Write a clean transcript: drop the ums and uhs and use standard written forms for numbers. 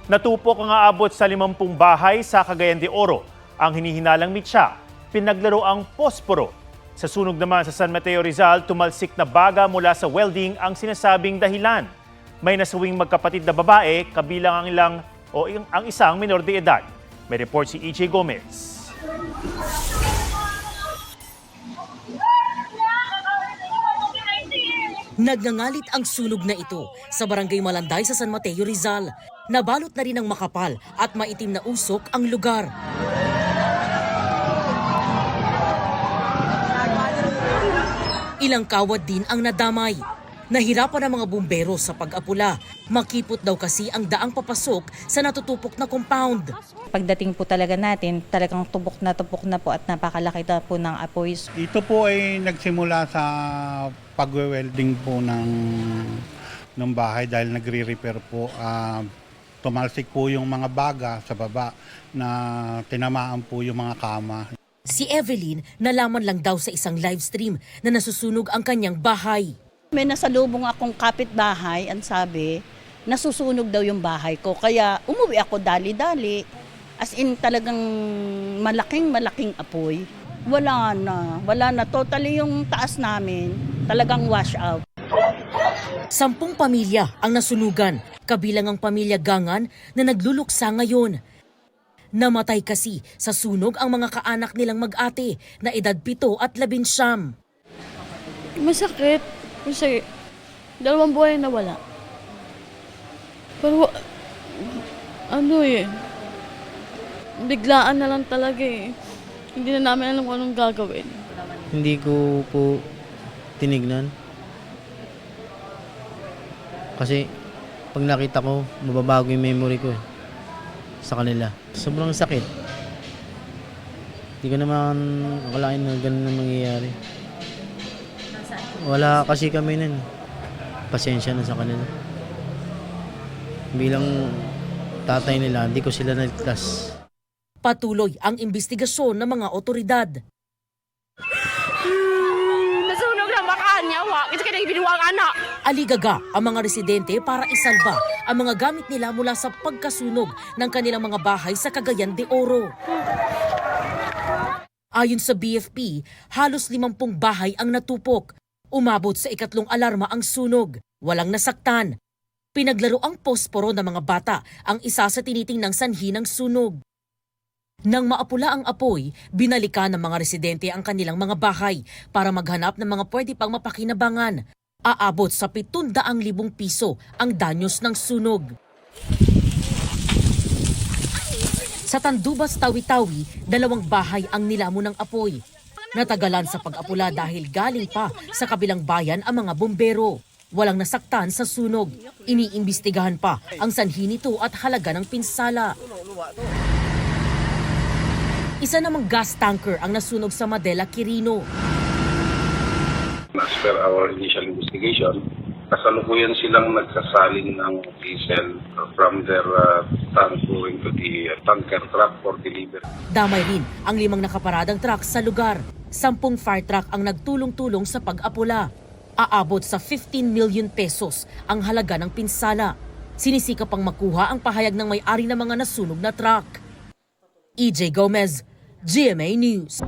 Natupok ang aabot sa 50 bahay sa Cagayan de Oro. Ang hinihinalang mitsa, pinaglaro ang posporo. Sa sunog naman sa San Mateo Rizal, tumalsik na baga mula sa welding ang sinasabing dahilan. May nasawing magkapatid na babae, kabilang ang isang minor de edad. May report si EJ Gomez. Nagngangalit ang sunog na ito sa barangay Malanday sa San Mateo Rizal. Nabalot na rin ng makapal at maitim na usok ang lugar. Ilang kawad din ang nadamay. Nahirapan ang mga bumbero sa pag-apula. Makipot daw kasi ang daang papasok sa natutupok na compound. Pagdating po talaga natin, talagang tupok na po at napakalaki na po ng apoy. Ito po ay nagsimula sa pagwe-welding po ng bahay dahil nagre-repair po. Tumalsik po yung mga baga sa baba na tinamaan po yung mga kama. Si Evelyn nalaman lang daw sa isang live stream na nasusunog ang kanyang bahay. May nasalubong akong kapitbahay, ang sabi, nasusunog daw yung bahay ko. Kaya umuwi ako dali-dali. As in talagang malaking apoy. Wala na. Totally yung taas namin, talagang wash out. 10 pamilya ang nasunugan, kabilang ang pamilya Gangan na nagluluksa ngayon. Namatay kasi sa sunog ang mga kaanak nilang mag-ate na edad 7 at 11. Masakit kasi 2 buhay na wala. Pero biglaan na lang talaga eh. Hindi na namin alam kung anong gagawin. Hindi ko po tinignan. Kasi pag nakita ko, mababago yung memory ko sa kanila. Sobrang sakit. Hindi ko naman akalain na ganun na mangyayari. Wala kasi kami nun. Pasensya na sa kanila. Bilang tatay nila, hindi ko sila naligtas. Patuloy ang investigasyon ng mga otoridad. Nasunog lang baka niya, kasi kaya ibinuwang anak. Aligaga ang mga residente para isalba ang mga gamit nila mula sa pagkasunog ng kanilang mga bahay sa Cagayan de Oro. Ayon sa BFP, halos 50 bahay ang natupok. Umabot sa 2nd alarma ang sunog. Walang nasaktan. Pinaglaro ang posporo ng mga bata ang isa sa tinitingnang sanhi ng sunog. Nang maapula ang apoy, binalikan ng mga residente ang kanilang mga bahay para maghanap ng mga pwede pang mapakinabangan. Aabot sa 700,000 piso ang danyos ng sunog. Sa Tandubas, Tawi-Tawi, 2 bahay ang nilamon ng apoy. Natagalan sa pag-apula dahil galing pa sa kabilang bayan ang mga bumbero. Walang nasaktan sa sunog. Iniimbestigahan pa ang sanhi nito at halaga ng pinsala. Isa namang gas tanker ang nasunog sa Madela, Quirino. As per our initial investigation, kasalukuyan silang nagsasaling ng diesel from their tank going to the tanker truck for delivery. Damay rin ang 5 nakaparadang truck sa lugar. 10 fire truck ang nagtulong-tulong sa pag-apula. Aabot sa 15 million pesos ang halaga ng pinsala. Sinisikap pang makuha ang pahayag ng may-ari ng mga nasunog na truck. EJ Gomez, GMA News.